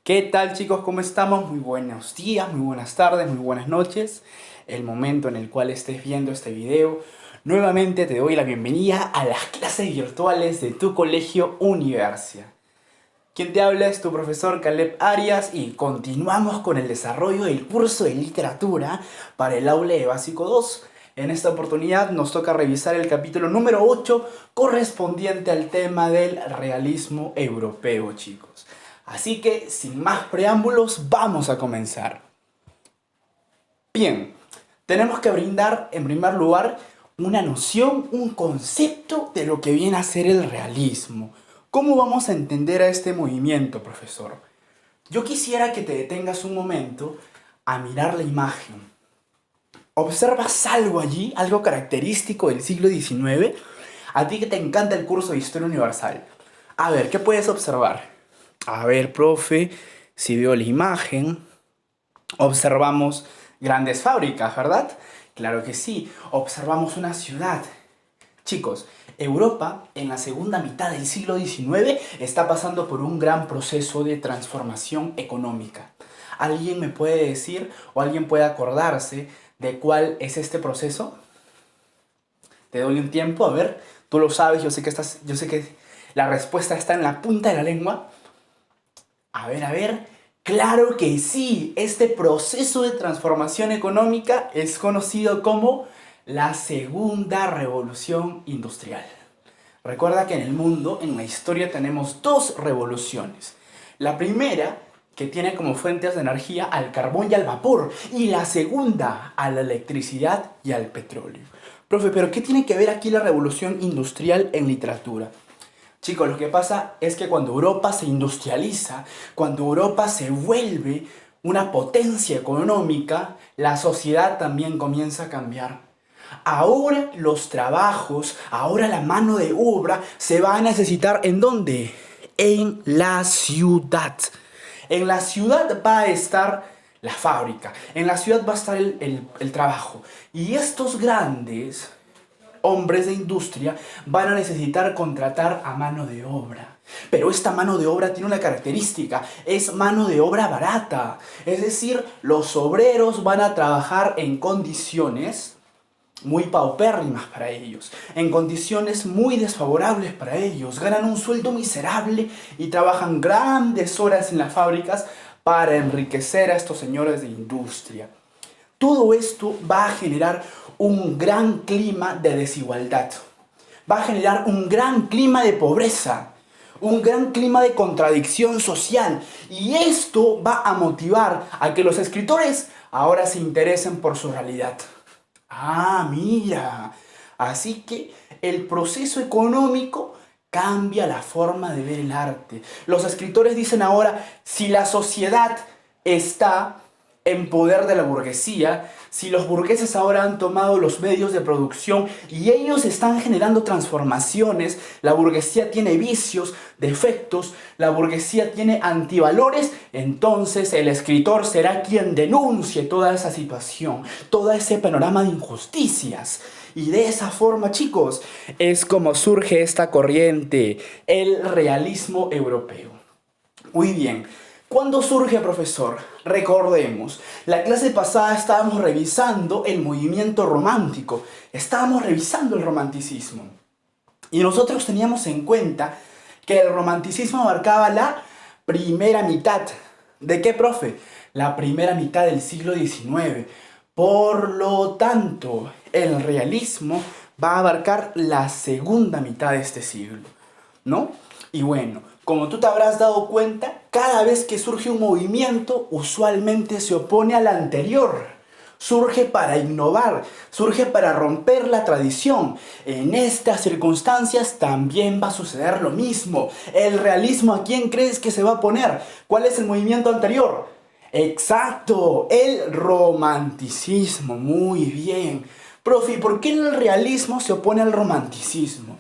¿Qué tal, chicos? ¿Cómo estamos? Muy buenos días, muy buenas tardes, muy buenas noches. El momento en el cual estés viendo este video. Nuevamente te doy la bienvenida a las clases virtuales de tu colegio Universia. Quien te habla es tu profesor Caleb Arias y continuamos con el desarrollo del curso de literatura para el aula de básico 2. En esta oportunidad nos toca revisar el capítulo número 8 correspondiente al tema del realismo europeo, chicos. Así que, sin más preámbulos, vamos a comenzar. Bien, tenemos que brindar, en primer lugar, una noción, un concepto de lo que viene a ser el realismo. ¿Cómo vamos a entender a este movimiento, profesor? Yo quisiera que te detengas un momento a mirar la imagen. ¿Observas algo allí, algo característico del siglo XIX? A ti que te encanta el curso de Historia Universal. A ver, ¿qué puedes observar? A ver, profe, si veo la imagen, observamos grandes fábricas, ¿verdad? Claro que sí, observamos una ciudad. Chicos, Europa en la segunda mitad del siglo XIX está pasando por un gran proceso de transformación económica. ¿Alguien me puede decir o alguien puede acordarse de cuál es este proceso? Te doy un tiempo, a ver, tú lo sabes, yo sé que la respuesta está en la punta de la lengua. A ver, claro que sí, este proceso de transformación económica es conocido como la Segunda Revolución Industrial. Recuerda que en el mundo, en la historia, tenemos dos revoluciones. La primera, que tiene como fuentes de energía al carbón y al vapor, y la segunda, a la electricidad y al petróleo. Profe, ¿pero qué tiene que ver aquí la revolución industrial en literatura? Chicos, lo que pasa es que cuando Europa se industrializa, cuando Europa se vuelve una potencia económica, la sociedad también comienza a cambiar. Ahora los trabajos, ahora la mano de obra se va a necesitar ¿en dónde? En la ciudad. En la ciudad va a estar la fábrica, en la ciudad va a estar el trabajo. Y estos grandes hombres de industria van a necesitar contratar a mano de obra. Pero esta mano de obra tiene una característica, es mano de obra barata. Es decir, los obreros van a trabajar en condiciones muy paupérrimas para ellos, en condiciones muy desfavorables para ellos. Ganan un sueldo miserable y trabajan grandes horas en las fábricas para enriquecer a estos señores de industria. Todo esto va a generar un gran clima de desigualdad. Va a generar un gran clima de pobreza, un gran clima de contradicción social. Y esto va a motivar a que los escritores ahora se interesen por su realidad. Ah, mira. Así que el proceso económico cambia la forma de ver el arte. Los escritores dicen ahora, si la sociedad está en poder de la burguesía, si los burgueses ahora han tomado los medios de producción y ellos están generando transformaciones, la burguesía tiene vicios, defectos, la burguesía tiene antivalores, entonces el escritor será quien denuncie toda esa situación, todo ese panorama de injusticias. Y de esa forma, chicos, es como surge esta corriente, el realismo europeo. Muy bien. ¿Cuándo surge, profesor? Recordemos, la clase pasada estábamos revisando el movimiento romántico, estábamos revisando el romanticismo. Y nosotros teníamos en cuenta que el romanticismo abarcaba la primera mitad. ¿De qué, profe? La primera mitad del siglo XIX. Por lo tanto, el realismo va a abarcar la segunda mitad de este siglo, ¿no? Y bueno, como tú te habrás dado cuenta, cada vez que surge un movimiento, usualmente se opone al anterior. Surge para innovar, surge para romper la tradición. En estas circunstancias también va a suceder lo mismo. El realismo, ¿a quién crees que se va a oponer? ¿Cuál es el movimiento anterior? Exacto, el romanticismo. Muy bien. Profe, ¿por qué el realismo se opone al romanticismo?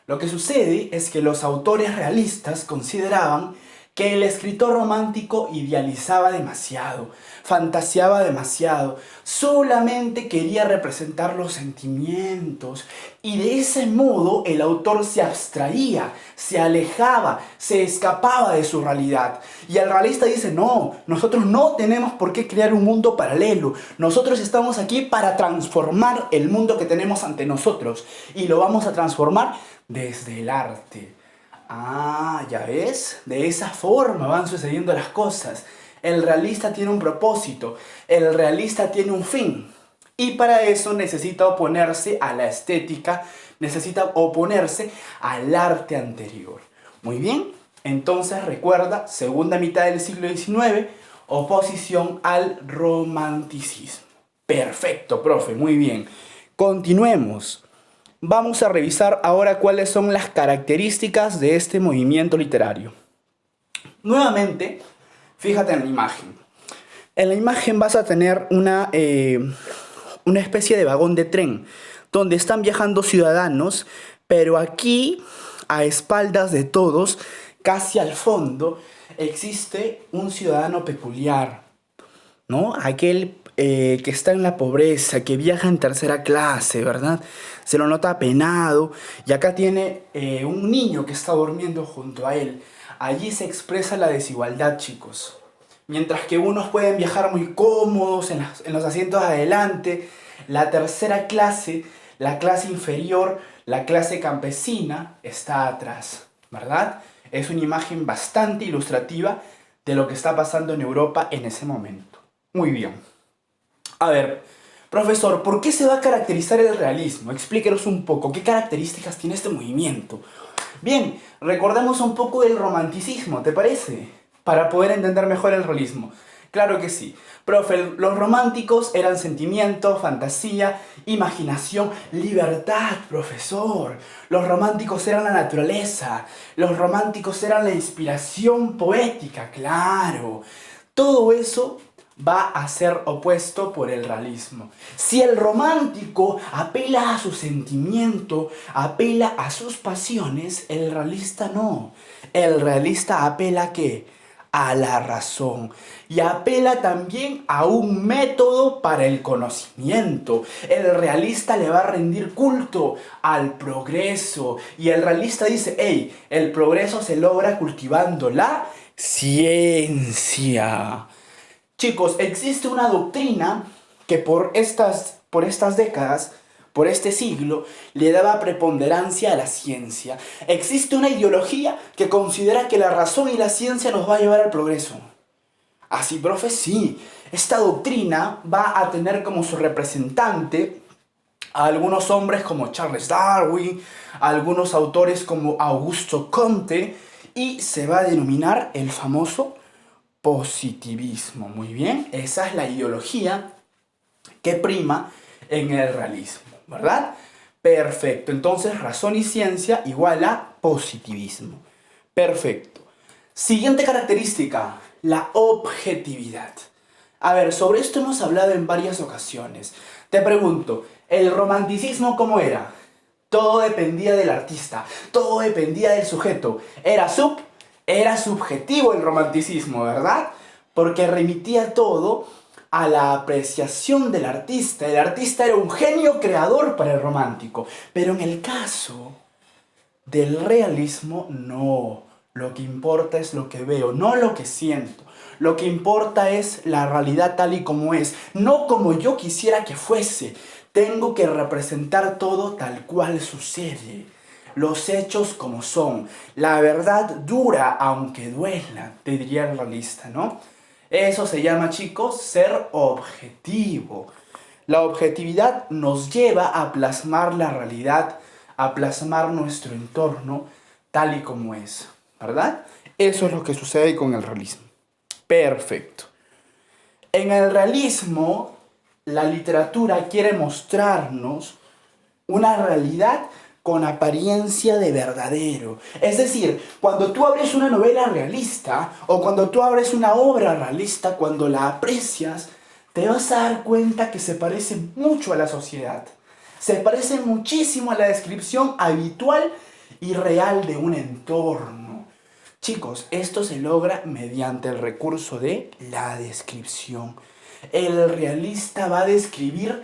Lo que sucede es que los autores realistas consideraban que el escritor romántico idealizaba demasiado, fantaseaba demasiado, solamente quería representar los sentimientos y de ese modo el autor se abstraía, se alejaba, se escapaba de su realidad. Y el realista dice, no, nosotros no tenemos por qué crear un mundo paralelo, nosotros estamos aquí para transformar el mundo que tenemos ante nosotros y lo vamos a transformar desde el arte. Ah, ya ves, de esa forma van sucediendo las cosas. El realista tiene un propósito, el realista tiene un fin. Y para eso necesita oponerse a la estética, necesita oponerse al arte anterior. Muy bien, entonces recuerda, segunda mitad del siglo XIX, oposición al romanticismo. Perfecto, profe, muy bien. Continuemos. Vamos a revisar ahora cuáles son las características de este movimiento literario. Nuevamente, fíjate en la imagen. En la imagen vas a tener una especie de vagón de tren donde están viajando ciudadanos, pero aquí, a espaldas de todos, casi al fondo, existe un ciudadano peculiar, ¿no? Aquel que está en la pobreza, que viaja en tercera clase, ¿verdad? Se lo nota apenado y acá tiene un niño que está durmiendo junto a él. Allí se expresa la desigualdad, chicos. Mientras que unos pueden viajar muy cómodos en los asientos de adelante, la tercera clase, la clase inferior, la clase campesina, está atrás, ¿verdad? Es una imagen bastante ilustrativa de lo que está pasando en Europa en ese momento. Muy bien. A ver, profesor, ¿por qué se va a caracterizar el realismo? Explíquenos un poco, ¿qué características tiene este movimiento? Bien, recordemos un poco del romanticismo, ¿te parece? Para poder entender mejor el realismo. Claro que sí. Profe, los románticos eran sentimiento, fantasía, imaginación, libertad, profesor. Los románticos eran la naturaleza. Los románticos eran la inspiración poética, claro. Todo eso va a ser opuesto por el realismo. Si el romántico apela a su sentimiento, apela a sus pasiones, el realista no. El realista apela ¿a qué? A la razón. Y apela también a un método para el conocimiento. El realista le va a rendir culto al progreso. Y el realista dice, hey, el progreso se logra cultivando la ciencia. Chicos, existe una doctrina que por estas décadas, por este siglo, le daba preponderancia a la ciencia. Existe una ideología que considera que la razón y la ciencia nos va a llevar al progreso. Así, profe, sí. Esta doctrina va a tener como su representante a algunos hombres como Charles Darwin, a algunos autores como Augusto Comte, y se va a denominar el famoso positivismo. Muy bien, esa es la ideología que prima en el realismo, ¿verdad? Perfecto, entonces razón y ciencia igual a positivismo. Perfecto. Siguiente característica, la objetividad. A ver, sobre esto hemos hablado en varias ocasiones. Te pregunto, ¿el romanticismo cómo era? Todo dependía del artista, todo dependía del sujeto. Era subjetivo el romanticismo, ¿verdad? Porque remitía todo a la apreciación del artista. El artista era un genio creador para el romántico. Pero en el caso del realismo, no. Lo que importa es lo que veo, no lo que siento. Lo que importa es la realidad tal y como es, no como yo quisiera que fuese. Tengo que representar todo tal cual sucede. Los hechos como son. La verdad dura aunque duela, te diría el realista, ¿no? Eso se llama, chicos, ser objetivo. La objetividad nos lleva a plasmar la realidad, a plasmar nuestro entorno tal y como es, ¿verdad? Eso es lo que sucede con el realismo. Perfecto. En el realismo, la literatura quiere mostrarnos una realidad con apariencia de verdadero. Es decir, cuando tú abres una novela realista o cuando tú abres una obra realista, cuando la aprecias, te vas a dar cuenta que se parece mucho a la sociedad. Se parece muchísimo a la descripción habitual y real de un entorno. Chicos, esto se logra mediante el recurso de la descripción. El realista va a describir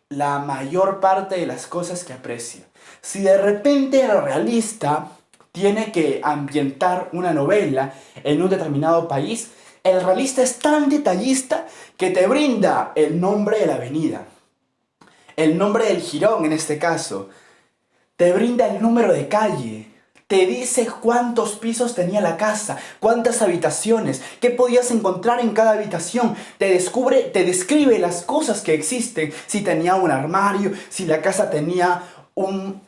la mayor parte de las cosas que aprecia. Si de repente el realista tiene que ambientar una novela en un determinado país, el realista es tan detallista que te brinda el nombre de la avenida, el nombre del jirón en este caso, te brinda el número de calle, te dice cuántos pisos tenía la casa, cuántas habitaciones, qué podías encontrar en cada habitación, te describe las cosas que existen, si tenía un armario, si la casa tenía un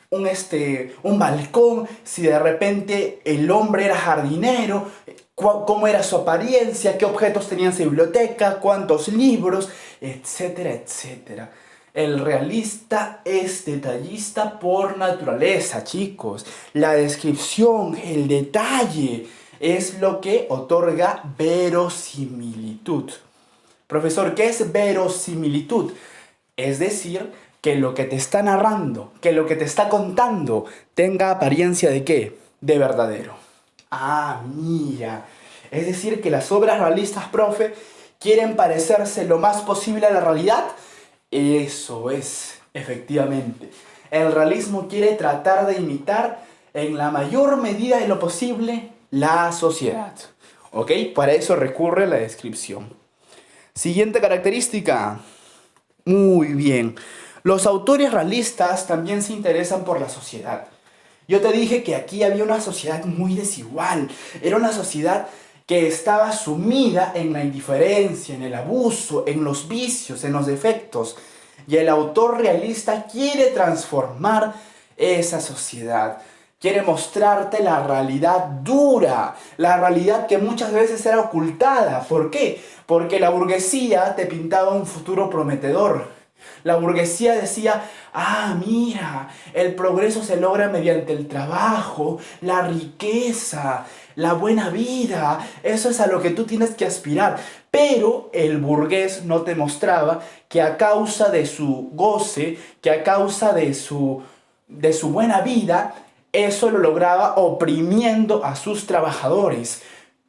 balcón, si de repente el hombre era jardinero, cómo era su apariencia, qué objetos tenía en su biblioteca, cuántos libros, etcétera, etcétera. El realista es detallista por naturaleza, chicos. La descripción, el detalle, es lo que otorga verosimilitud. Profesor, ¿qué es verosimilitud? Es decir, que lo que te está narrando, que lo que te está contando, tenga apariencia de ¿qué? De verdadero. Ah, mira. Es decir, que las obras realistas, profe, quieren parecerse lo más posible a la realidad. Eso es, efectivamente. El realismo quiere tratar de imitar en la mayor medida de lo posible la sociedad. ¿Ok? Para eso recurre a la descripción. Siguiente característica. Muy bien. Los autores realistas también se interesan por la sociedad. Yo te dije que aquí había una sociedad muy desigual. Era una sociedad que estaba sumida en la indiferencia, en el abuso, en los vicios, en los defectos. Y el autor realista quiere transformar esa sociedad. Quiere mostrarte la realidad dura, la realidad que muchas veces era ocultada. ¿Por qué? Porque la burguesía te pintaba un futuro prometedor. La burguesía decía, ah, mira, el progreso se logra mediante el trabajo, la riqueza, la buena vida. Eso es a lo que tú tienes que aspirar. Pero el burgués no te mostraba que a causa de su goce, que a causa de su buena vida, eso lo lograba oprimiendo a sus trabajadores,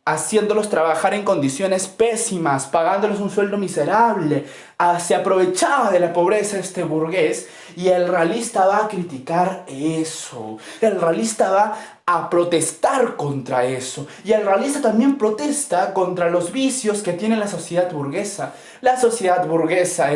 haciéndolos trabajar en condiciones pésimas, pagándoles un sueldo miserable. Se aprovechaba de la pobreza este burgués, y el realista va a criticar eso. El realista va a protestar contra eso. Y el realista también protesta contra los vicios que tiene la sociedad burguesa. La sociedad burguesa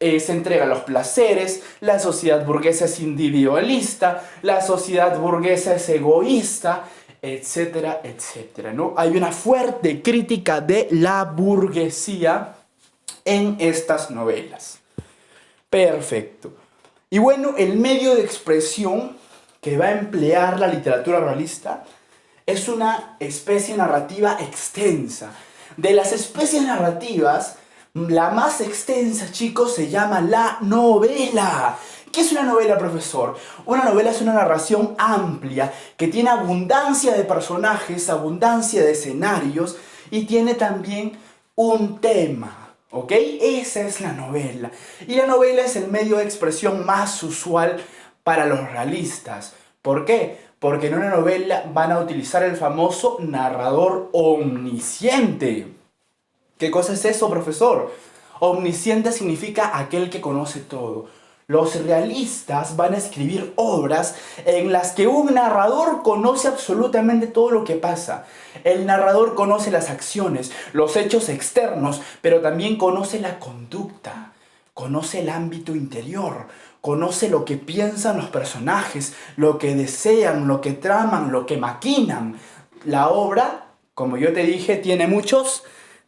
se entrega a los placeres, la sociedad burguesa es individualista, la sociedad burguesa es egoísta, etcétera, etcétera, ¿no? Hay una fuerte crítica de la burguesía en estas novelas. Perfecto. Y bueno, el medio de expresión que va a emplear la literatura realista es una especie narrativa extensa. De las especies narrativas, la más extensa, chicos, se llama la novela. ¿Qué es una novela, profesor? Una novela es una narración amplia que tiene abundancia de personajes, abundancia de escenarios y tiene también un tema, ¿ok? Esa es la novela. Y la novela es el medio de expresión más usual para los realistas. ¿Por qué? Porque en una novela van a utilizar el famoso narrador omnisciente. ¿Qué cosa es eso, profesor? Omnisciente significa aquel que conoce todo. Los realistas van a escribir obras en las que un narrador conoce absolutamente todo lo que pasa. El narrador conoce las acciones, los hechos externos, pero también conoce la conducta, conoce el ámbito interior, conoce lo que piensan los personajes, lo que desean, lo que traman, lo que maquinan. La obra, como yo te dije, tiene muchos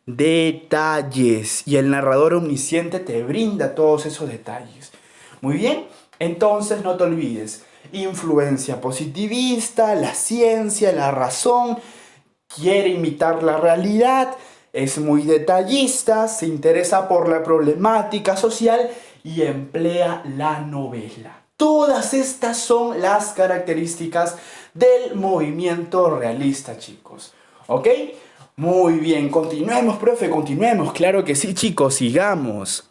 detalles y el narrador omnisciente te brinda todos esos detalles. Muy bien, entonces no te olvides, influencia positivista, la ciencia, la razón, quiere imitar la realidad, es muy detallista, se interesa por la problemática social y emplea la novela. Todas estas son las características del movimiento realista, chicos. ¿Ok? Muy bien, continuemos, profe, continuemos. Claro que sí, chicos, sigamos.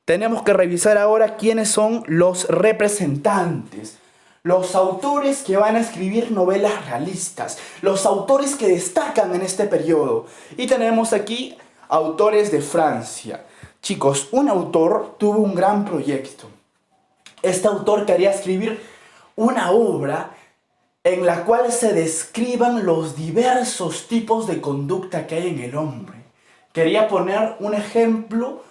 Tenemos que revisar ahora quiénes son los representantes. los autores que van a escribir novelas realistas, los autores que destacan en este periodo. Y tenemos aquí autores de Francia. Chicos, un autor tuvo un gran proyecto. Este autor quería escribir una obra en la cual se describan los diversos tipos de conducta que hay en el hombre. Quería poner un ejemplo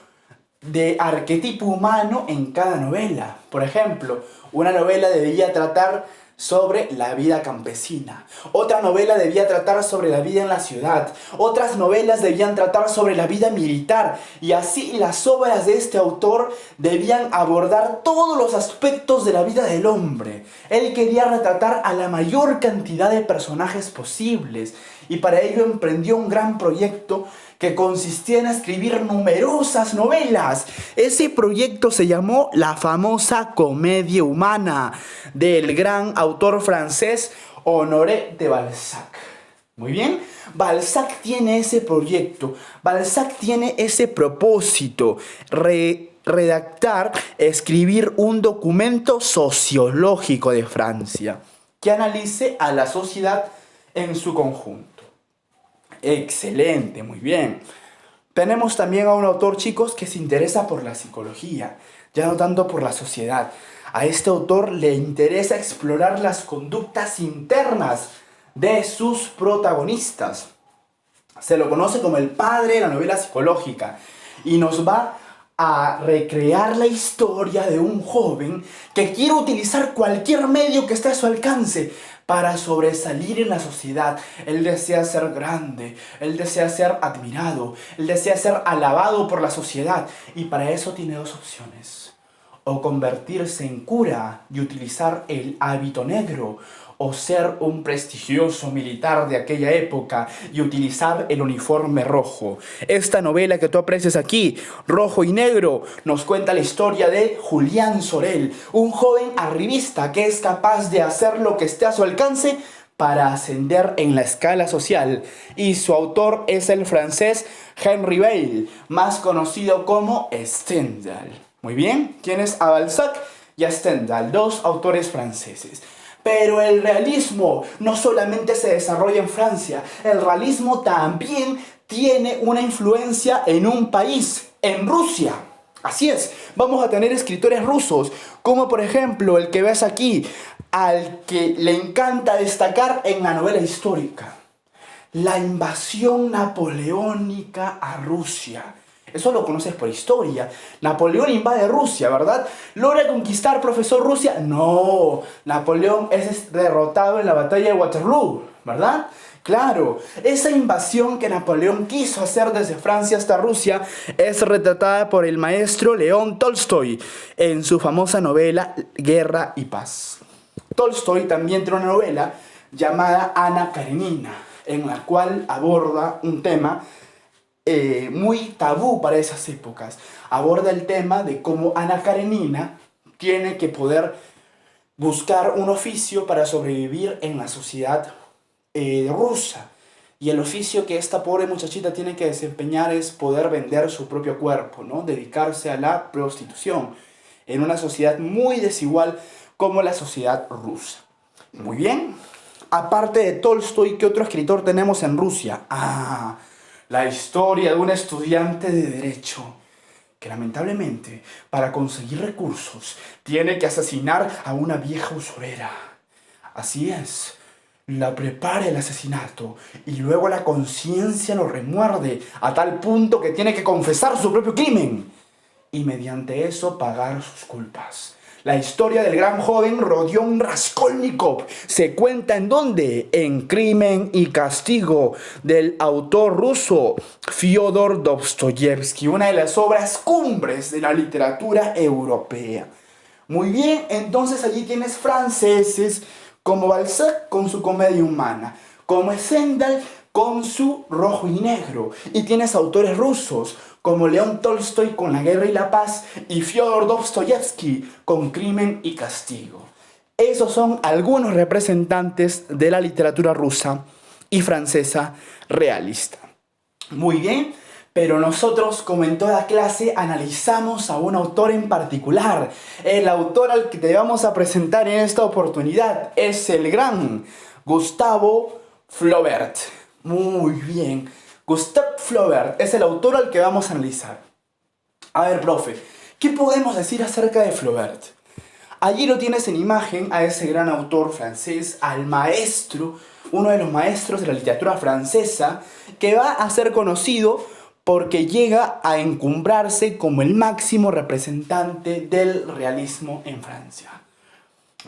de arquetipo humano en cada novela. Por ejemplo, una novela debía tratar sobre la vida campesina, otra novela debía tratar sobre la vida en la ciudad, otras novelas debían tratar sobre la vida militar, y así las obras de este autor debían abordar todos los aspectos de la vida del hombre. Él quería retratar a la mayor cantidad de personajes posibles, y para ello emprendió un gran proyecto que consistía en escribir numerosas novelas. Ese proyecto se llamó la famosa Comedia Humana, del gran autor francés Honoré de Balzac. Muy bien, Balzac tiene ese proyecto, Balzac tiene ese propósito, redactar, escribir un documento sociológico de Francia que analice a la sociedad en su conjunto. Excelente, muy bien. Tenemos también a un autor, chicos, que se interesa por la psicología, ya no tanto por la sociedad. A este autor le interesa explorar las conductas internas de sus protagonistas. Se lo conoce como el padre de la novela psicológica y nos va a recrear la historia de un joven que quiere utilizar cualquier medio que esté a su alcance para sobresalir en la sociedad. Él desea ser grande, él desea ser admirado, él desea ser alabado por la sociedad, y para eso tiene dos opciones: o convertirse en cura y utilizar el hábito negro, o ser un prestigioso militar de aquella época y utilizar el uniforme rojo. Esta novela que tú aprecias aquí, Rojo y Negro, nos cuenta la historia de Julián Sorel, un joven arribista que es capaz de hacer lo que esté a su alcance para ascender en la escala social. Y su autor es el francés Henri Beyle, más conocido como Stendhal. Muy bien, tienes a Balzac y a Stendhal, dos autores franceses. Pero el realismo no solamente se desarrolla en Francia, el realismo también tiene una influencia en un país, en Rusia. Así es, vamos a tener escritores rusos, como por ejemplo el que ves aquí, al que le encanta destacar en la novela histórica: la invasión napoleónica a Rusia. Eso lo conoces por historia. Napoleón invade Rusia, ¿verdad? ¿Logra conquistar, profesor, Rusia? No, Napoleón es derrotado en la batalla de Waterloo, ¿verdad? Claro, esa invasión que Napoleón quiso hacer desde Francia hasta Rusia es retratada por el maestro León Tolstoy en su famosa novela Guerra y Paz. Tolstoy también tiene una novela llamada Ana Karenina, en la cual aborda un tema muy tabú para esas épocas. Aborda el tema de cómo Ana Karenina tiene que poder buscar un oficio para sobrevivir en la sociedad rusa. Y el oficio que esta pobre muchachita tiene que desempeñar es poder vender su propio cuerpo, ¿no? Dedicarse a la prostitución en una sociedad muy desigual como la sociedad rusa. Muy bien. Aparte de Tolstoy, ¿qué otro escritor tenemos en Rusia? La historia de un estudiante de Derecho que lamentablemente, para conseguir recursos, tiene que asesinar a una vieja usurera. Así es, la prepara el asesinato y luego la conciencia lo remuerde a tal punto que tiene que confesar su propio crimen y mediante eso pagar sus culpas. La historia del gran joven Rodion Raskolnikov se cuenta ¿en dónde? En Crimen y Castigo, del autor ruso Fyodor Dostoyevsky, una de las obras cumbres de la literatura europea. Muy bien, entonces allí tienes franceses como Balzac con su Comedia Humana, como Stendhal con su Rojo y Negro, y tienes autores rusos como León Tolstoy con La Guerra y la Paz y Fyodor Dostoyevsky con Crimen y Castigo. Esos son algunos representantes de la literatura rusa y francesa realista. Muy bien, Pero nosotros, como en toda clase, analizamos a un autor en particular. El autor al que te vamos a presentar en esta oportunidad es el gran Gustave Flaubert. Muy bien. Gustave Flaubert es el autor al que vamos a analizar. A ver, profe, ¿qué podemos decir acerca de Flaubert? Allí lo tienes en imagen a ese gran autor francés, al maestro, uno de los maestros de la literatura francesa, que va a ser conocido porque llega a encumbrarse como el máximo representante del realismo en Francia.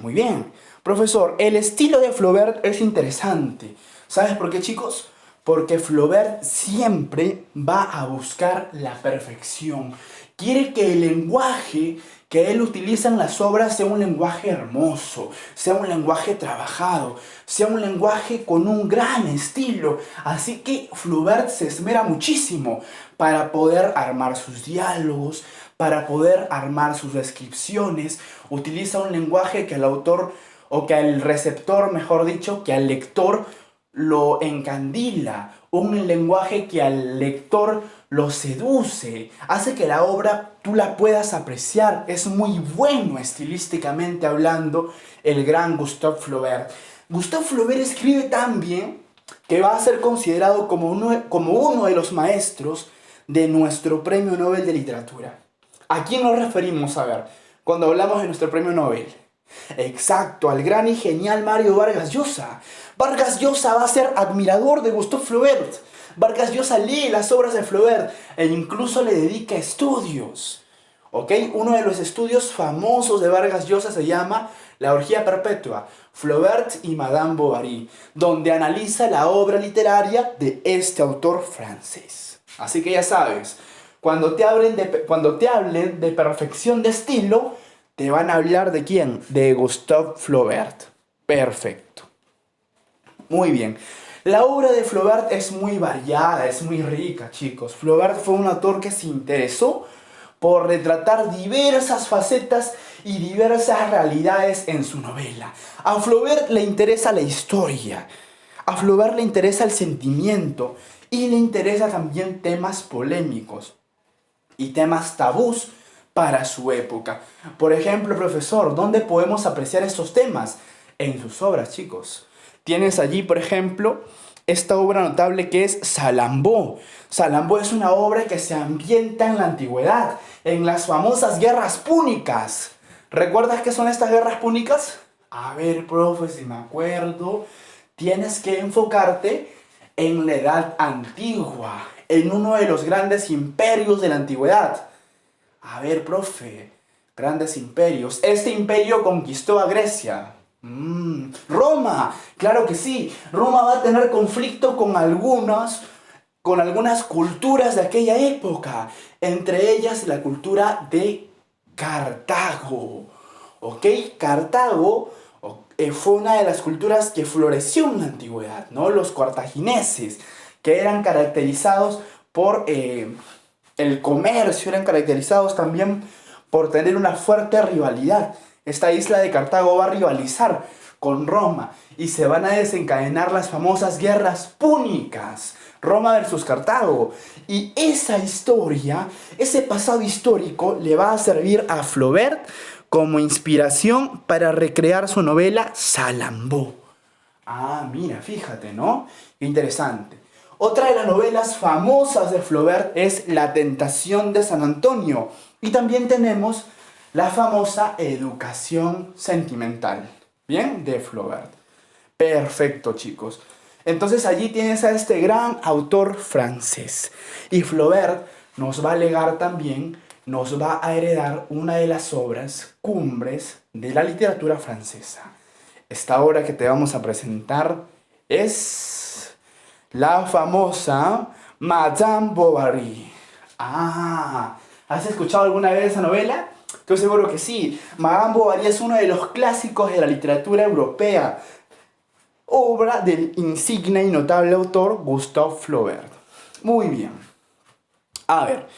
Muy bien, profesor, el estilo de Flaubert es interesante. ¿Sabes por qué, chicos? Porque Flaubert siempre va a buscar la perfección. Quiere que el lenguaje que él utiliza en las obras sea un lenguaje hermoso, sea un lenguaje trabajado, sea un lenguaje con un gran estilo. Así que Flaubert se esmera muchísimo para poder armar sus diálogos, para poder armar sus descripciones. Utiliza un lenguaje que al autor, o que al receptor, mejor dicho, que al lector lo encandila, un lenguaje que al lector lo seduce, hace que la obra tú la puedas apreciar. Es muy bueno estilísticamente hablando el gran Gustave Flaubert. Gustave Flaubert escribe tan bien que va a ser considerado como uno de los maestros de nuestro Premio Nobel de Literatura. ¿A quién nos referimos, a ver, cuando hablamos de nuestro Premio Nobel? Exacto, al gran y genial Mario Vargas Llosa. Vargas Llosa va a ser admirador de Gustave Flaubert. Vargas Llosa lee las obras de Flaubert e incluso le dedica estudios. ¿Ok? Uno de los estudios famosos de Vargas Llosa se llama La orgía perpetua, Flaubert y Madame Bovary, donde analiza la obra literaria de este autor francés. Así que ya sabes, cuando te hablen de perfección de estilo, te van a hablar ¿de quién? De Gustave Flaubert. Perfecto. Muy bien. La obra de Flaubert es muy variada, es muy rica, chicos. Flaubert fue un autor que se interesó por retratar diversas facetas y diversas realidades en su novela. A Flaubert le interesa la historia, a Flaubert le interesa el sentimiento y le interesa también temas polémicos y temas tabús para su época. Por ejemplo, profesor, ¿dónde podemos apreciar estos temas? En sus obras, chicos. Tienes allí, por ejemplo, esta obra notable que es Salammbô. Salammbô es una obra que se ambienta en la antigüedad, en las famosas guerras púnicas. ¿Recuerdas qué son estas guerras púnicas? A ver, profe, si me acuerdo. Tienes que enfocarte en la edad antigua, en uno de los grandes imperios de la antigüedad. A ver, profe, grandes imperios. Este imperio conquistó a Grecia. Roma, claro que sí. Roma va a tener conflicto con algunas culturas de aquella época. Entre ellas la cultura de Cartago. ¿Ok? Cartago fue una de las culturas que floreció en la antigüedad, ¿no? Los cartagineses, que eran caracterizados por el comercio, eran caracterizados también por tener una fuerte rivalidad. Esta isla de Cartago va a rivalizar con Roma y se van a desencadenar las famosas guerras púnicas, Roma versus Cartago. Y esa historia, ese pasado histórico, le va a servir a Flaubert como inspiración para recrear su novela Salammbô. Ah, mira, fíjate, ¿no? Qué interesante. Otra de las novelas famosas de Flaubert es La tentación de San Antonio. Y también tenemos la famosa Educación sentimental. ¿Bien? De Flaubert. Perfecto, chicos. Entonces allí tienes a este gran autor francés. Y Flaubert nos va a legar también, nos va a heredar una de las obras cumbres de la literatura francesa. Esta obra que te vamos a presentar es la famosa Madame Bovary. Ah, ¿has escuchado alguna vez esa novela? Estoy seguro que sí. Madame Bovary es uno de los clásicos de la literatura europea. Obra del insigne y notable autor Gustave Flaubert. Muy bien. A ver,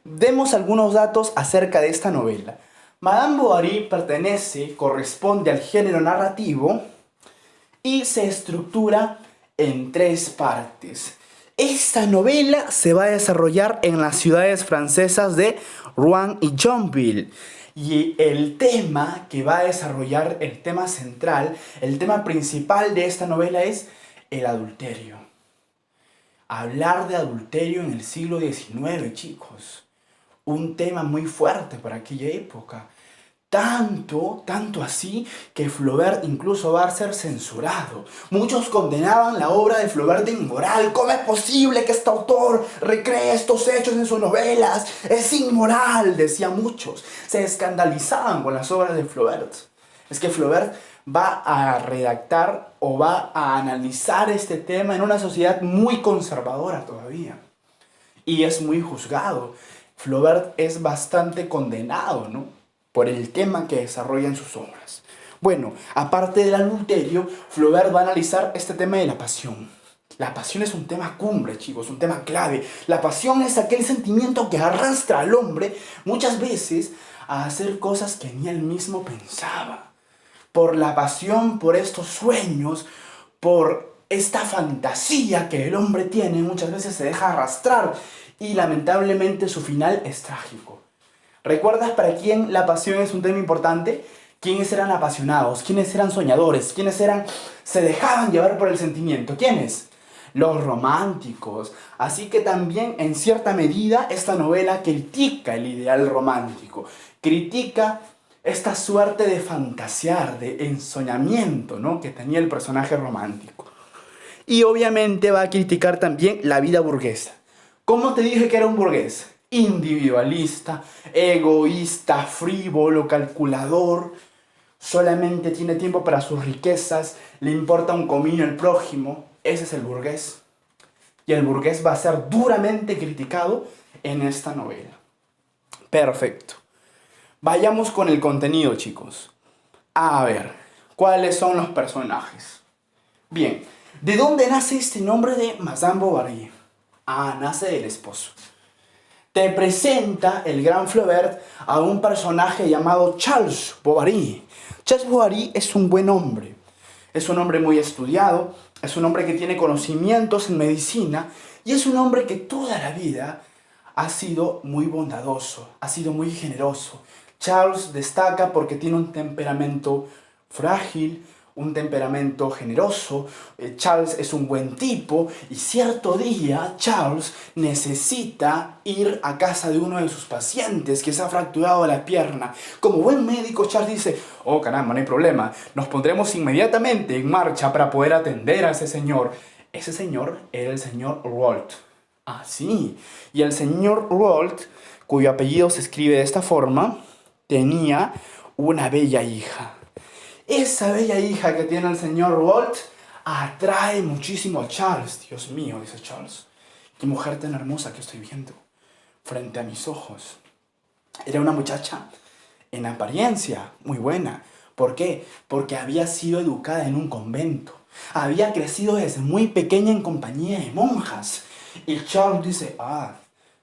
demos algunos datos acerca de esta novela. Madame Bovary corresponde al género narrativo y se estructura en 3 partes. Esta novela se va a desarrollar en las ciudades francesas de Rouen y Yonville. Y el tema que va a desarrollar, el tema central, el tema principal de esta novela es el adulterio. Hablar de adulterio en el siglo XIX, chicos. Un tema muy fuerte para aquella época. Tanto así que Flaubert incluso va a ser censurado. Muchos condenaban la obra de Flaubert de inmoral. ¿Cómo es posible que este autor recree estos hechos en sus novelas? Es inmoral, decían muchos. Se escandalizaban con las obras de Flaubert. Es que Flaubert va a redactar o va a analizar este tema en una sociedad muy conservadora todavía. Y es muy juzgado. Flaubert es bastante condenado, ¿no?, por el tema que desarrolla en sus obras. Bueno, aparte del adulterio, Flaubert va a analizar este tema de la pasión. La pasión es un tema cumbre, chicos, un tema clave. La pasión es aquel sentimiento que arrastra al hombre muchas veces a hacer cosas que ni él mismo pensaba. Por la pasión, por estos sueños, por esta fantasía que el hombre tiene, muchas veces se deja arrastrar y lamentablemente su final es trágico. ¿Recuerdas para quién la pasión es un tema importante? ¿Quiénes eran apasionados? ¿Quiénes eran soñadores? ¿Quiénes se dejaban llevar por el sentimiento? ¿Quiénes? Los románticos. Así que también, en cierta medida, esta novela critica el ideal romántico. Critica esta suerte de fantasear, de ensoñamiento, ¿no?, que tenía el personaje romántico. Y obviamente va a criticar también la vida burguesa. ¿Cómo te dije que era un burgués? Individualista, egoísta, frívolo, calculador, solamente tiene tiempo para sus riquezas, le importa un comino el prójimo. Ese es el burgués. Y el burgués va a ser duramente criticado en esta novela. Perfecto. Vayamos con el contenido, chicos. A ver, ¿cuáles son los personajes? Bien, ¿de dónde nace este nombre de Madame Bovary? Nace del esposo. Te presenta el gran Flaubert a un personaje llamado Charles Bovary. Charles Bovary es un buen hombre. Es un hombre muy estudiado, es un hombre que tiene conocimientos en medicina y es un hombre que toda la vida ha sido muy bondadoso, ha sido muy generoso. Charles destaca porque tiene un temperamento frágil, un temperamento generoso. Charles es un buen tipo y cierto día Charles necesita ir a casa de uno de sus pacientes que se ha fracturado la pierna. Como buen médico, Charles dice: oh caramba, no hay problema, nos pondremos inmediatamente en marcha para poder atender a ese señor. Ese señor era el señor Rouault. Sí, y el señor Rouault, cuyo apellido se escribe de esta forma, tenía una bella hija. Esa bella hija que tiene el señor Rouault atrae muchísimo a Charles. Dios mío, dice Charles, qué mujer tan hermosa que estoy viendo frente a mis ojos. Era una muchacha en apariencia muy buena. ¿Por qué? Porque había sido educada en un convento. Había crecido desde muy pequeña en compañía de monjas. Y Charles dice: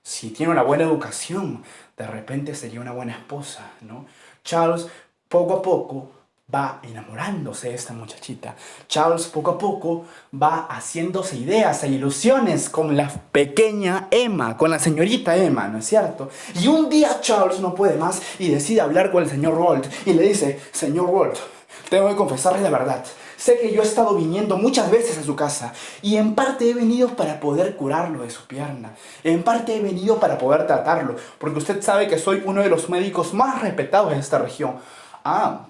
si tiene una buena educación, de repente sería una buena esposa, ¿no? Charles poco a poco va enamorándose de esta muchachita. Charles poco a poco va haciéndose ideas e ilusiones con la pequeña Emma, con la señorita Emma, ¿no es cierto? Y un día Charles no puede más y decide hablar con el señor Rouault y le dice: señor Rouault, tengo que confesarle la verdad. Sé que yo he estado viniendo muchas veces a su casa y en parte he venido para poder curarlo de su pierna. En parte he venido para poder tratarlo, porque usted sabe que soy uno de los médicos más respetados en esta región.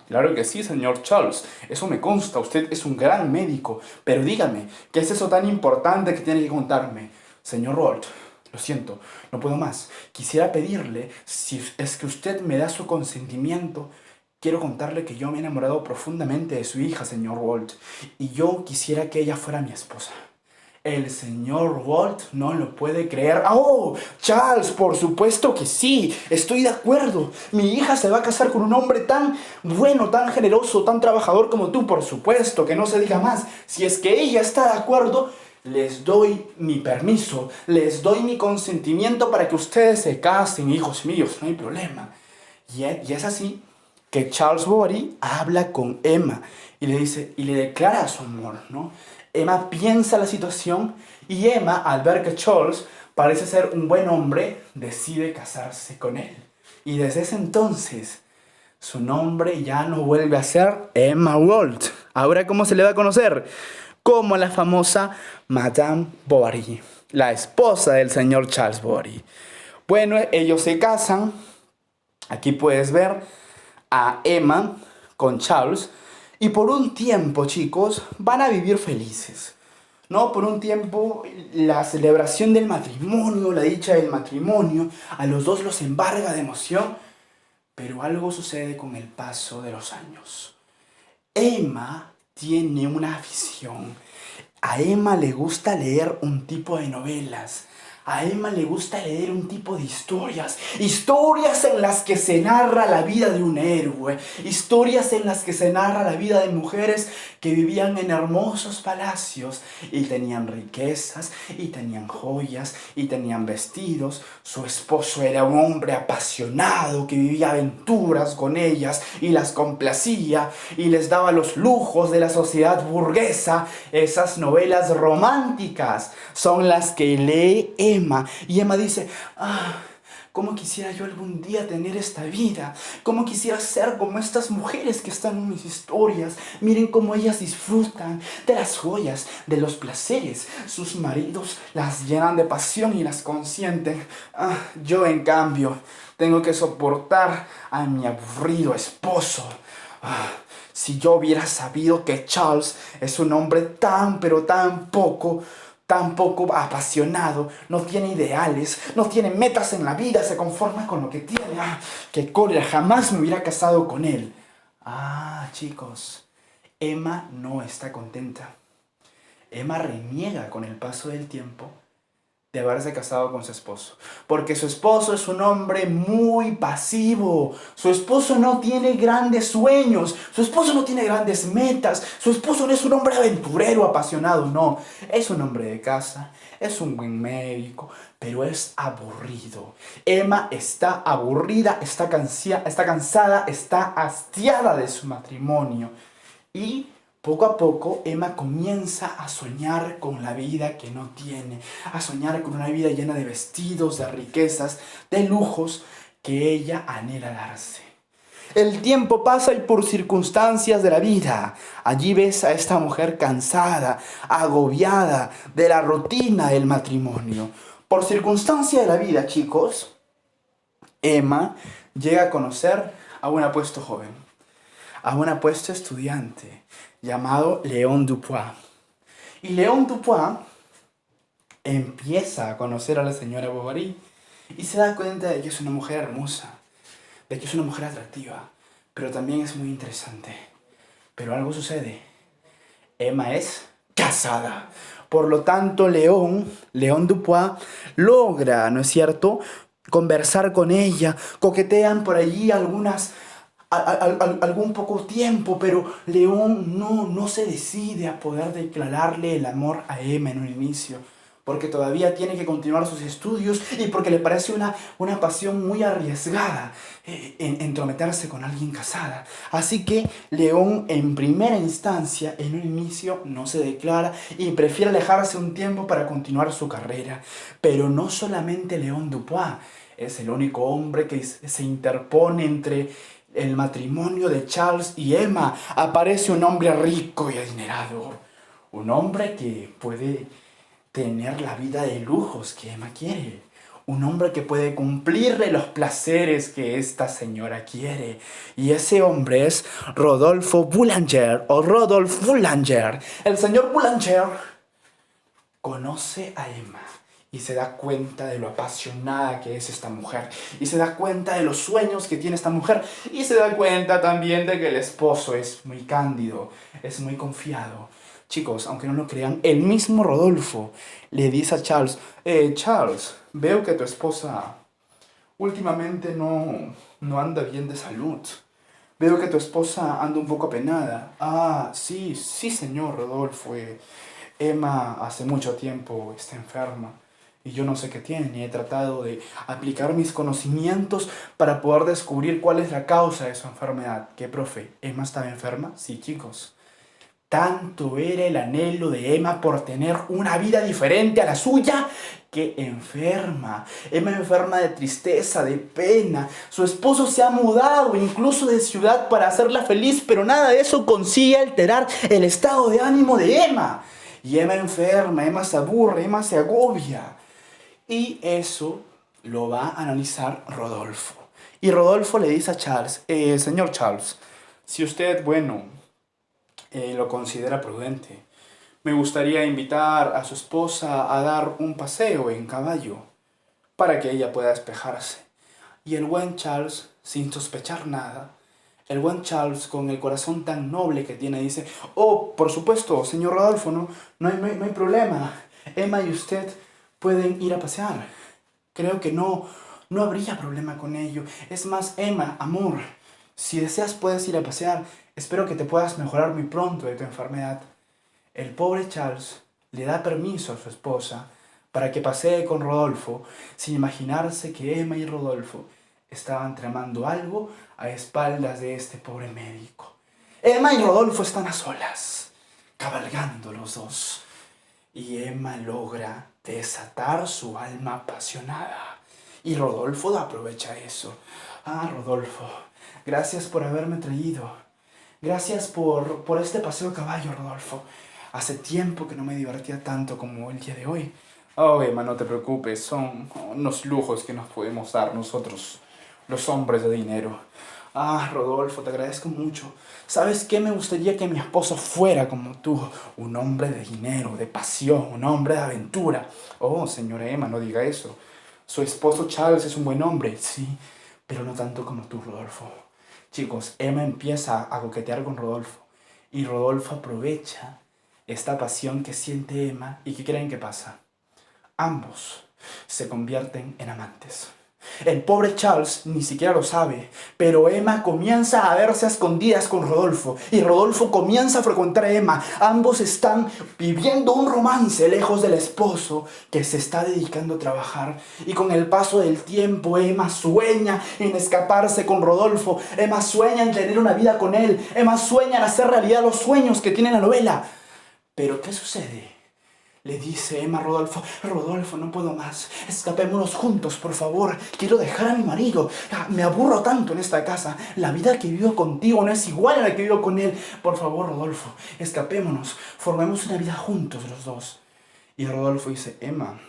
Claro que sí, señor Charles. Eso me consta. Usted es un gran médico. Pero dígame, ¿qué es eso tan importante que tiene que contarme? Señor Rouault, lo siento, no puedo más. Quisiera pedirle, si es que usted me da su consentimiento, quiero contarle que yo me he enamorado profundamente de su hija, señor Rouault, y yo quisiera que ella fuera mi esposa. El señor Rouault no lo puede creer. ¡Oh, Charles, por supuesto que sí! Estoy de acuerdo. Mi hija se va a casar con un hombre tan bueno, tan generoso, tan trabajador como tú. Por supuesto, que no se diga más. Si es que ella está de acuerdo, les doy mi permiso, les doy mi consentimiento para que ustedes se casen, hijos míos. No hay problema. Y es así que Charles Bovary habla con Emma y le dice, y le declara su amor, ¿no? Emma piensa la situación Y Emma, al ver que Charles parece ser un buen hombre, decide casarse con él. Y desde ese entonces, su nombre ya no vuelve a ser Emma Walt. Ahora, ¿cómo se le va a conocer? Como la famosa Madame Bovary, la esposa del señor Charles Bovary. Bueno, ellos se casan. Aquí puedes ver a Emma con Charles. Y por un tiempo, chicos, van a vivir felices. ¿No? Por un tiempo, la celebración del matrimonio, la dicha del matrimonio, a los dos los embarga de emoción. Pero algo sucede con el paso de los años. Emma tiene una afición. A Emma le gusta leer un tipo de novelas. A Emma le gusta leer un tipo de historias. Historias en las que se narra la vida de un héroe. Historias en las que se narra la vida de mujeres que vivían en hermosos palacios y tenían riquezas y tenían joyas y tenían vestidos. Su esposo era un hombre apasionado que vivía aventuras con ellas y las complacía y les daba los lujos de la sociedad burguesa. Esas novelas románticas son las que lee Emma. Y Emma dice, cómo quisiera yo algún día tener esta vida. Cómo quisiera ser como estas mujeres que están en mis historias. Miren cómo ellas disfrutan de las joyas, de los placeres. Sus maridos las llenan de pasión y las consienten. Yo en cambio tengo que soportar a mi aburrido esposo. Si yo hubiera sabido que Charles es un hombre tan pero tan poco apasionado, no tiene ideales, no tiene metas en la vida, se conforma con lo que tiene. ¡Qué cólera! Jamás me hubiera casado con él. Chicos, Emma no está contenta. Emma reniega con el paso del tiempo de haberse casado con su esposo. Porque su esposo es un hombre muy pasivo. Su esposo no tiene grandes sueños. Su esposo no tiene grandes metas. Su esposo no es un hombre aventurero, apasionado. No, es un hombre de casa. Es un buen médico. Pero es aburrido. Emma está aburrida, está cansada, está hastiada de su matrimonio. Y poco a poco, Emma comienza a soñar con la vida que no tiene, a soñar con una vida llena de vestidos, de riquezas, de lujos que ella anhela darse. El tiempo pasa y por circunstancias de la vida, allí ves a esta mujer cansada, agobiada de la rutina del matrimonio. Por circunstancias de la vida, chicos, Emma llega a conocer a un apuesto joven, a un apuesto estudiante llamado Léon Dupuis. Y Léon Dupuis empieza a conocer a la señora Bovary y se da cuenta de que es una mujer hermosa, de que es una mujer atractiva, pero también es muy interesante. Pero algo sucede. Emma es casada. Por lo tanto, Léon Dupuis logra, ¿no es cierto?, conversar con ella, coquetean por allí algún poco tiempo, pero León no se decide a poder declararle el amor a Emma en un inicio, porque todavía tiene que continuar sus estudios y porque le parece una pasión muy arriesgada entrometerse con alguien casada. Así que León en primera instancia, en un inicio, no se declara y prefiere alejarse un tiempo para continuar su carrera. Pero no solamente Léon Dupuis es el único hombre que se interpone entre el matrimonio de Charles y Emma. Aparece un hombre rico y adinerado, un hombre que puede tener la vida de lujos que Emma quiere, un hombre que puede cumplirle los placeres que esta señora quiere. Y ese hombre es Rodolphe Boulanger o Rodolphe Boulanger. El señor Boulanger conoce a Emma y se da cuenta de lo apasionada que es esta mujer. Y se da cuenta de los sueños que tiene esta mujer. Y se da cuenta también de que el esposo es muy cándido, es muy confiado. Chicos, aunque no lo crean, el mismo Rodolfo le dice a Charles, Charles, veo que tu esposa últimamente no anda bien de salud. Veo que tu esposa anda un poco apenada. Sí, señor Rodolfo. Emma hace mucho tiempo está enferma y yo no sé qué tiene, y he tratado de aplicar mis conocimientos para poder descubrir cuál es la causa de su enfermedad. ¿Qué, profe? ¿Emma estaba enferma? Sí, chicos. Tanto era el anhelo de Emma por tener una vida diferente a la suya, que enferma. Emma enferma de tristeza, de pena. Su esposo se ha mudado incluso de ciudad para hacerla feliz, pero nada de eso consigue alterar el estado de ánimo de Emma. Y Emma enferma, Emma se aburre, Emma se agobia. Y eso lo va a analizar Rodolfo. Y Rodolfo le dice a Charles, señor Charles, si usted, bueno, lo considera prudente, me gustaría invitar a su esposa a dar un paseo en caballo para que ella pueda despejarse. Y el buen Charles, sin sospechar nada, el buen Charles, con el corazón tan noble que tiene, dice, oh, por supuesto, señor Rodolfo, no hay problema. Emma y usted pueden ir a pasear. Creo que no habría problema con ello. Es más, Emma, amor, si deseas puedes ir a pasear. Espero que te puedas mejorar muy pronto de tu enfermedad. El pobre Charles le da permiso a su esposa para que pasee con Rodolfo, sin imaginarse que Emma y Rodolfo estaban tramando algo a espaldas de este pobre médico. Emma y Rodolfo están a solas, cabalgando los dos, y Emma logra desatar su alma apasionada. Y Rodolfo aprovecha eso. Ah, Rodolfo, gracias por haberme traído. Gracias por este paseo a caballo, Rodolfo. Hace tiempo que no me divertía tanto como el día de hoy. Oh, Emma, no te preocupes. Son unos lujos que nos podemos dar nosotros, los hombres de dinero. Ah, Rodolfo, te agradezco mucho. ¿Sabes qué? Me gustaría que mi esposo fuera como tú. Un hombre de dinero, de pasión, un hombre de aventura. Oh, señora Emma, no diga eso. Su esposo Charles es un buen hombre, sí, pero no tanto como tú, Rodolfo. Chicos, Emma empieza a coquetear con Rodolfo y Rodolfo aprovecha esta pasión que siente Emma y ¿qué creen que pasa? Ambos se convierten en amantes. El pobre Charles ni siquiera lo sabe, pero Emma comienza a verse a escondidas con Rodolfo y Rodolfo comienza a frecuentar a Emma. Ambos están viviendo un romance lejos del esposo que se está dedicando a trabajar. Y con el paso del tiempo, Emma sueña en escaparse con Rodolfo. Emma sueña en tener una vida con él. Emma sueña en hacer realidad los sueños que tiene la novela. Pero ¿qué sucede? Le dice Emma a Rodolfo, Rodolfo, no puedo más, escapémonos juntos, por favor, quiero dejar a mi marido, me aburro tanto en esta casa, la vida que vivo contigo no es igual a la que vivo con él, por favor, Rodolfo, escapémonos, formemos una vida juntos los dos. Y Rodolfo dice, Emma,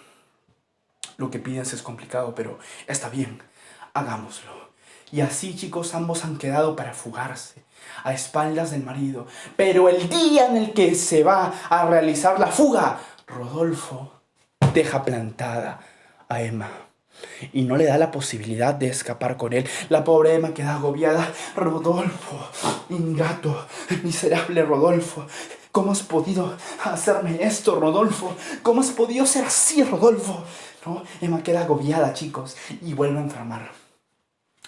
lo que pides es complicado, pero está bien, hagámoslo. Y así, chicos, ambos han quedado para fugarse a espaldas del marido. Pero el día en el que se va a realizar la fuga, Rodolfo deja plantada a Emma y no le da la posibilidad de escapar con él. La pobre Emma queda agobiada. Rodolfo, ingrato, miserable Rodolfo, ¿cómo has podido hacerme esto, Rodolfo? ¿Cómo has podido ser así, Rodolfo? ¿No? Emma queda agobiada, chicos, y vuelve a enfermar.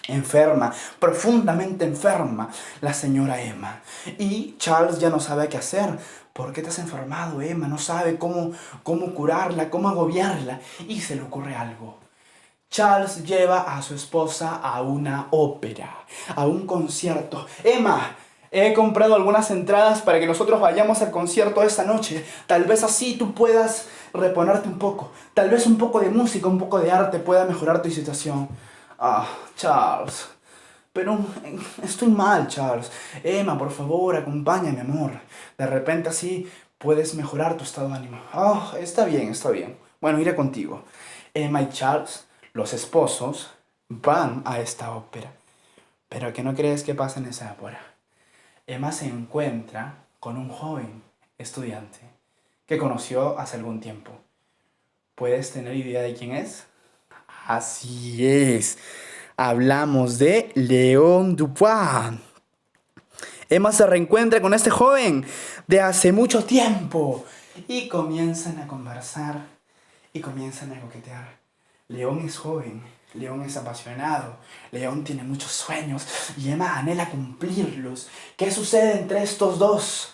Enferma, profundamente enferma, la señora Emma. Y Charles ya no sabe qué hacer. ¿Por qué te has enfermado, Emma? No sabe cómo curarla, cómo agobiarla. Y se le ocurre algo. Charles lleva a su esposa a una ópera, a un concierto. Emma, he comprado algunas entradas para que nosotros vayamos al concierto esta noche. Tal vez así tú puedas reponerte un poco. Tal vez un poco de música, un poco de arte pueda mejorar tu situación. Ah, Charles. Pero estoy mal, Charles. Emma, por favor, acompáñame, amor. De repente así puedes mejorar tu estado de ánimo. Ah, está bien, está bien. Bueno, iré contigo. Emma y Charles, los esposos, van a esta ópera. Pero ¿qué no crees que pasa en esa ópera? Emma se encuentra con un joven estudiante que conoció hace algún tiempo. ¿Puedes tener idea de quién es? Así es. Hablamos de Léon Dubois. Emma se reencuentra con este joven de hace mucho tiempo y comienzan a conversar y comienzan a coquetear. León es joven, León es apasionado, León tiene muchos sueños y Emma anhela cumplirlos. ¿Qué sucede entre estos dos?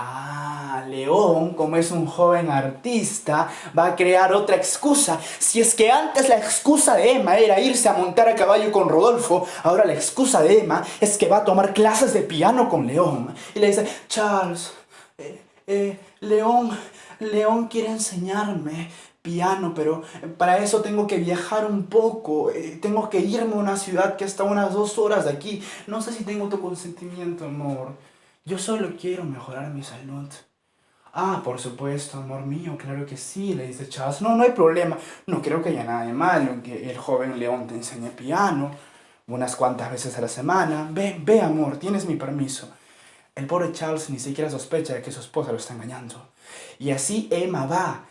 Ah, León, como es un joven artista, va a crear otra excusa. Si es que antes la excusa de Emma era irse a montar a caballo con Rodolfo, ahora la excusa de Emma es que va a tomar clases de piano con León. Y le dice, Charles, León quiere enseñarme piano, pero para eso tengo que viajar un poco. Tengo que irme a una ciudad que está a unas 2 horas de aquí. No sé si tengo tu consentimiento, amor. Yo solo quiero mejorar mi salud. Ah, por supuesto, amor mío, claro que sí, le dice Charles. No, no hay problema. No creo que haya nada de malo en que el joven León te enseñe piano unas cuantas veces a la semana. Ve, ve, amor, tienes mi permiso. El pobre Charles ni siquiera sospecha de que su esposa lo está engañando. Y así Emma va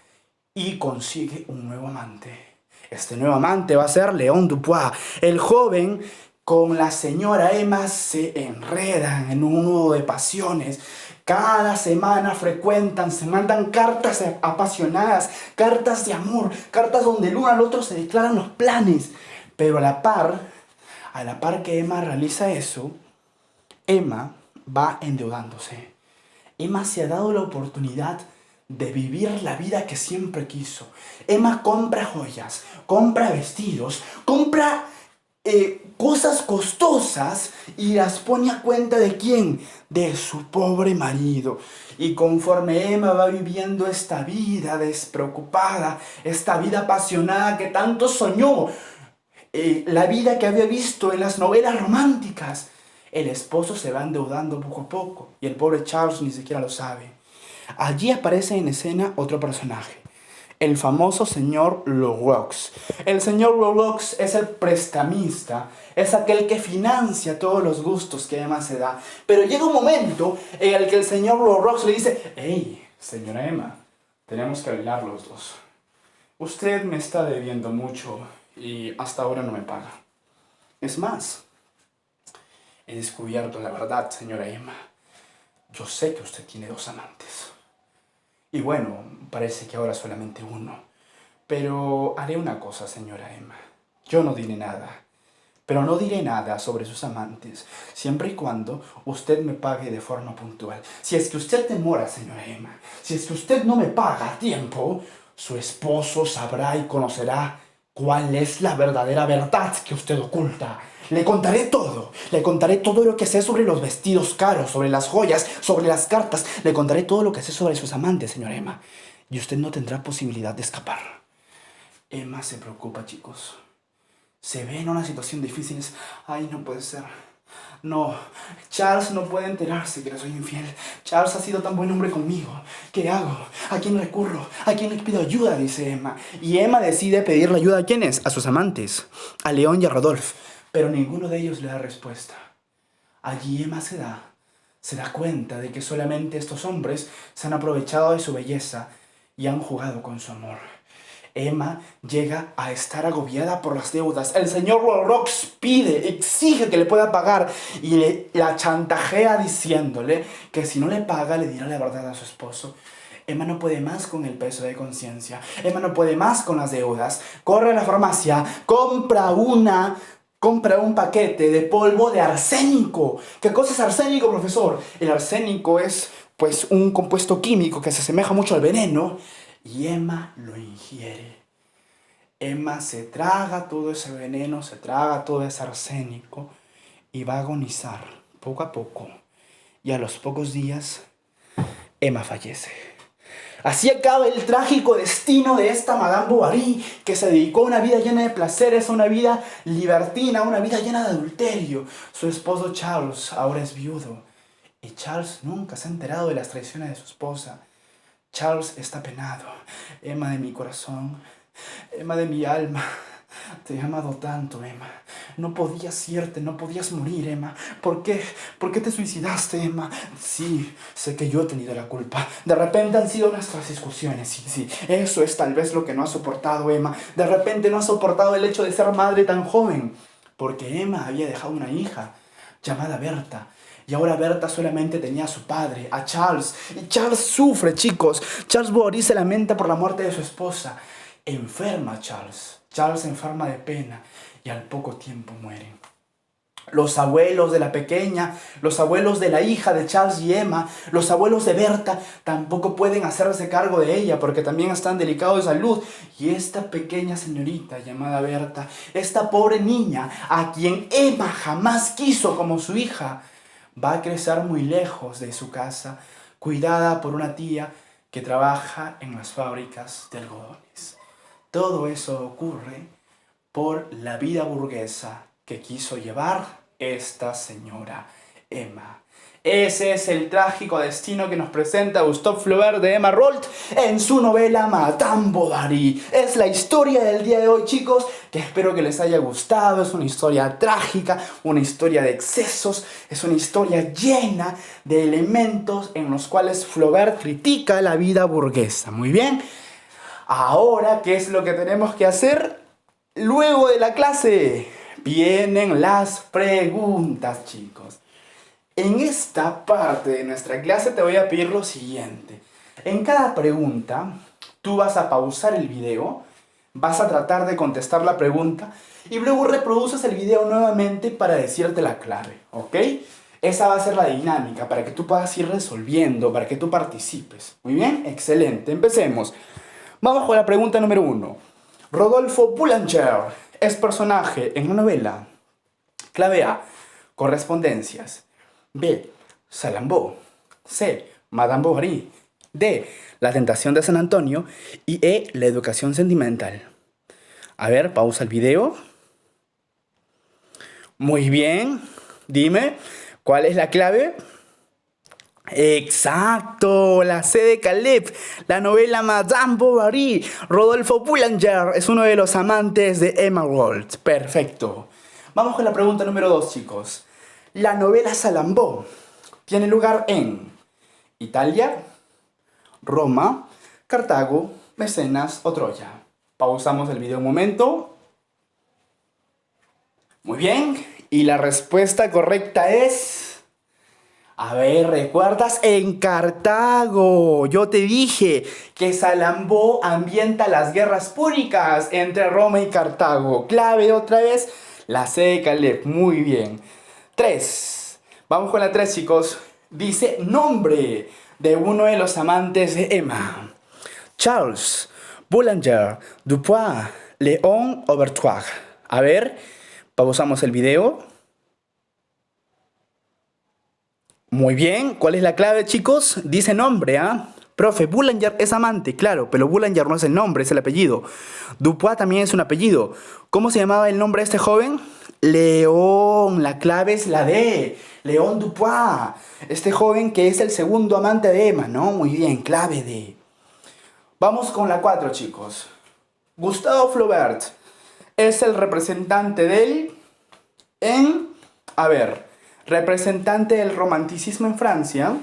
y consigue un nuevo amante. Este nuevo amante va a ser León Dupuis. El joven con la señora Emma se enredan en un nudo de pasiones. Cada semana frecuentan, se mandan cartas apasionadas, cartas de amor, cartas donde el uno al otro se declaran los planes. Pero a la par que Emma realiza eso, Emma va endeudándose. Emma se ha dado la oportunidad de vivir la vida que siempre quiso. Emma compra joyas, compra vestidos, compra cosas costosas y las pone a cuenta de quién, de su pobre marido. Y conforme Emma va viviendo esta vida despreocupada, esta vida apasionada que tanto soñó, la vida que había visto en las novelas románticas, el esposo se va endeudando poco a poco y el pobre Charles ni siquiera lo sabe. Allí aparece en escena otro personaje, el famoso señor Lorox. El señor Lorox es el prestamista, es aquel que financia todos los gustos que Emma se da. Pero llega un momento en el que el señor Lorox le dice: «Hey, señora Emma, tenemos que arreglar los dos. Usted me está debiendo mucho y hasta ahora no me paga. Es más, he descubierto la verdad, señora Emma. Yo sé que usted tiene 2 amantes. Y bueno, parece que ahora solamente uno. Pero haré una cosa, señora Emma. Yo no diré nada. Pero no diré nada sobre sus amantes, siempre y cuando usted me pague de forma puntual. Si es que usted demora, señora Emma, si es que usted no me paga a tiempo, su esposo sabrá y conocerá cuál es la verdadera verdad que usted oculta. Le contaré todo lo que sé sobre los vestidos caros, sobre las joyas, sobre las cartas. Le contaré todo lo que sé sobre sus amantes, señora Emma. Y usted no tendrá posibilidad de escapar». Emma se preocupa, chicos. Se ve en una situación difícil. Ay, no puede ser. No, Charles no puede enterarse que le soy infiel. Charles ha sido tan buen hombre conmigo. ¿Qué hago? ¿A quién recurro? ¿A quién le pido ayuda?, dice Emma. Y Emma decide pedirle ayuda ¿a quiénes? A sus amantes, a León y a Rodolphe. Pero ninguno de ellos le da respuesta. Allí Emma se da cuenta de que solamente estos hombres se han aprovechado de su belleza y han jugado con su amor. Emma llega a estar agobiada por las deudas. El señor Lorox exige que le pueda pagar y la chantajea diciéndole que si no le paga le dirá la verdad a su esposo. Emma no puede más con el peso de conciencia. Emma no puede más con las deudas. Corre a la farmacia, compra un paquete de polvo de arsénico. ¿Qué cosa es arsénico, profesor? El arsénico es, pues, un compuesto químico que se asemeja mucho al veneno. Y Emma lo ingiere. Emma se traga todo ese veneno, se traga todo ese arsénico y va a agonizar poco a poco. Y a los pocos días, Emma fallece. Así acaba el trágico destino de esta Madame Bovary, que se dedicó a una vida llena de placeres, a una vida libertina, a una vida llena de adulterio. Su esposo Charles ahora es viudo. Y Charles nunca se ha enterado de las traiciones de su esposa. Charles está penado. Emma de mi corazón, Emma de mi alma, te he amado tanto, Emma. No podías irte, no podías morir, Emma. ¿Por qué? ¿Por qué te suicidaste, Emma? Sí, sé que yo he tenido la culpa. De repente han sido nuestras discusiones, sí. Eso es tal vez lo que no has soportado, Emma. De repente no has soportado el hecho de ser madre tan joven. Porque Emma había dejado una hija llamada Berta. Y ahora Berta solamente tenía a su padre, a Charles. Y Charles sufre, chicos. Charles Bovary se lamenta por la muerte de su esposa. Enferma Charles. Charles enferma de pena y al poco tiempo muere. Los abuelos de la pequeña, los abuelos de la hija de Charles y Emma, los abuelos de Berta tampoco pueden hacerse cargo de ella porque también están delicados de salud. Y esta pequeña señorita llamada Berta, esta pobre niña a quien Emma jamás quiso como su hija, va a crecer muy lejos de su casa, cuidada por una tía que trabaja en las fábricas de algodones. Todo eso ocurre por la vida burguesa que quiso llevar esta señora Emma. Ese es el trágico destino que nos presenta Gustave Flaubert de Emma Roald en su novela Madame Bovary. Es la historia del día de hoy, chicos, que espero que les haya gustado. Es una historia trágica, una historia de excesos, es una historia llena de elementos en los cuales Flaubert critica la vida burguesa. Muy bien. Ahora, ¿qué es lo que tenemos que hacer? Luego de la clase vienen las preguntas, chicos. En esta parte de nuestra clase te voy a pedir lo siguiente. En cada pregunta, tú vas a pausar el video, vas a tratar de contestar la pregunta y luego reproduces el video nuevamente para decirte la clave, ¿ok? Esa va a ser la dinámica para que tú puedas ir resolviendo, para que tú participes. Muy bien, excelente. Empecemos. Vamos con la pregunta número 1. Rodolfo Boulanger es personaje en una novela. Clave A, correspondencias. B, Salammbô. C, Madame Bovary. D, La tentación de San Antonio. Y E, La educación sentimental. A ver, pausa el video. Muy bien. Dime, ¿cuál es la clave? Exacto, la C de Caleb, la novela Madame Bovary. Rodolfo Boulanger es uno de los amantes de Emma Roald. Perfecto. Vamos con la pregunta número 2, chicos. La novela Salammbô tiene lugar en Italia, Roma, Cartago, Mecenas o Troya. Pausamos el video un momento. Muy bien. Y la respuesta correcta es... A ver, ¿recuerdas? En Cartago. Yo te dije que Salammbô ambienta las guerras púnicas entre Roma y Cartago. Clave otra vez, la C de Caleb. Muy bien. 3. Vamos con la 3, chicos. Dice nombre de uno de los amantes de Emma. Charles, Boulanger, Dupuis, Léon o Bertois. A ver, pausamos el video. Muy bien, ¿cuál es la clave, chicos? Dice nombre, ¿ah? Profe, Boulanger es amante, claro, pero Boulanger no es el nombre, es el apellido. Dupuis también es un apellido. ¿Cómo se llamaba el nombre de este joven? León, la clave es la D. León Dupuis. Este joven que es el segundo amante de Emma, ¿no? Muy bien, clave D. Vamos con la 4, chicos. Gustave Flaubert es el representante del... representante del romanticismo en Francia,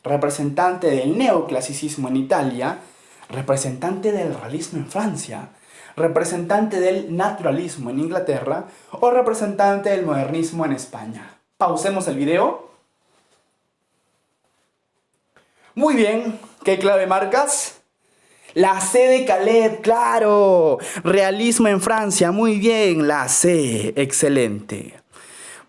representante del neoclasicismo en Italia, representante del realismo en Francia, representante del naturalismo en Inglaterra o representante del modernismo en España. Pausemos el video. Muy bien, ¿qué clave marcas? La C de Caleb, claro. Realismo en Francia, muy bien, la C, excelente.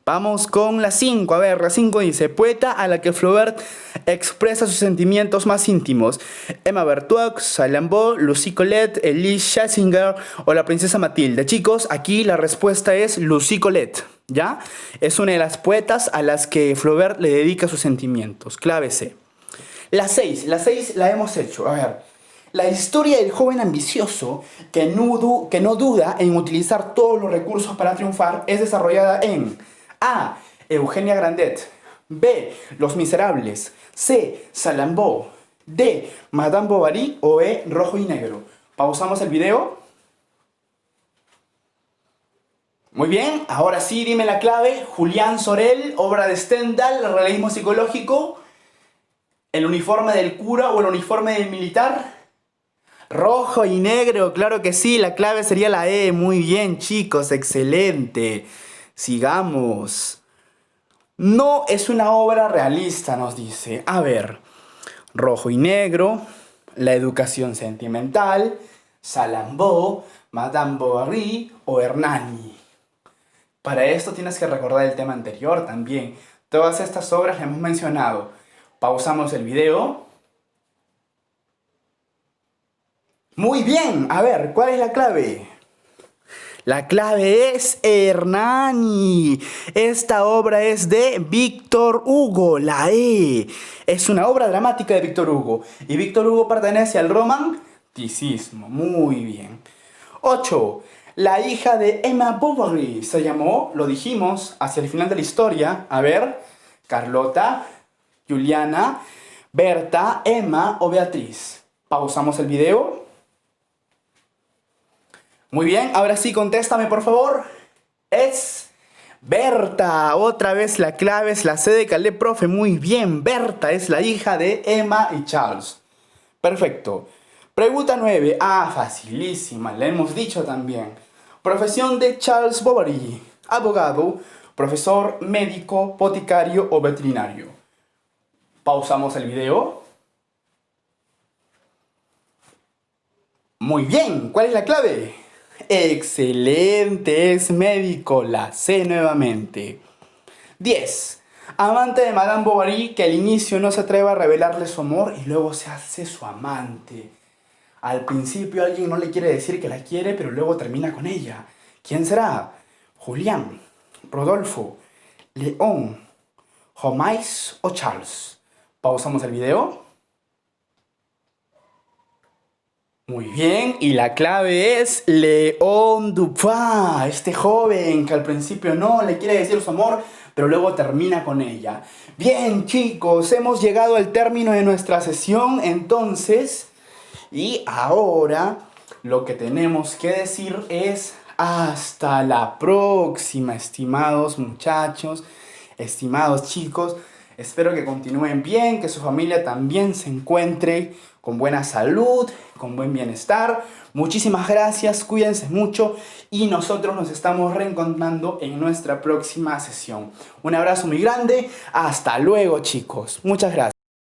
Vamos con la 5. A ver, la 5 dice, poeta a la que Flaubert expresa sus sentimientos más íntimos. Emma Bertoux, Salammbô, Lucie Colette, Elise Schlesinger o la princesa Matilde. Chicos, aquí la respuesta es Lucie Colette, ¿ya? Es una de las poetas a las que Flaubert le dedica sus sentimientos. Clave C. La 6 la hemos hecho. A ver, la historia del joven ambicioso que no duda en utilizar todos los recursos para triunfar es desarrollada en... A, Eugenia Grandet. B, Los Miserables. C, Salammbô. D, Madame Bovary o E, Rojo y Negro. Pausamos el video. Muy bien, ahora sí, dime la clave. Julián Sorel, obra de Stendhal, realismo psicológico. ¿El uniforme del cura o el uniforme del militar? Rojo y negro, claro que sí, la clave sería la E. Muy bien, chicos, excelente. Sigamos. No es una obra realista, nos dice. A ver, Rojo y Negro, La educación sentimental, Salammbô, Madame Bovary o Hernani. Para esto tienes que recordar el tema anterior también. Todas estas obras las hemos mencionado. Pausamos el video. Muy bien, a ver, ¿cuál es la clave? La clave es Hernani. Esta obra es de Víctor Hugo, la E. Es una obra dramática de Víctor Hugo. Y Víctor Hugo pertenece al romanticismo. Muy bien. 8. La hija de Emma Bovary se llamó, lo dijimos, hacia el final de la historia. A ver, Carlota, Juliana, Berta, Emma o Beatriz. Pausamos el video. Muy bien, ahora sí, contéstame por favor. Es Berta. Otra vez la clave es la C de Caleb, profe. Muy bien, Berta es la hija de Emma y Charles. Perfecto. Pregunta 9. Ah, facilísima, la hemos dicho también. Profesión de Charles Bovary. Abogado, profesor, médico, boticario o veterinario. Pausamos el video. Muy bien, ¿cuál es la clave? Excelente, es médico, la C nuevamente. 10. Amante de Madame Bovary que al inicio no se atreve a revelarle su amor y luego se hace su amante. Al principio alguien no le quiere decir que la quiere, pero luego termina con ella. ¿Quién será? Julián, Rodolfo, León, Homais o Charles. Pausamos el video. Muy bien, y la clave es León Dupin, este joven que al principio no le quiere decir su amor, pero luego termina con ella. Bien, chicos, hemos llegado al término de nuestra sesión, entonces, y ahora lo que tenemos que decir es hasta la próxima, estimados muchachos, estimados chicos. Espero que continúen bien, que su familia también se encuentre con buena salud, con buen bienestar. Muchísimas gracias, cuídense mucho y nosotros nos estamos reencontrando en nuestra próxima sesión. Un abrazo muy grande, hasta luego chicos, muchas gracias.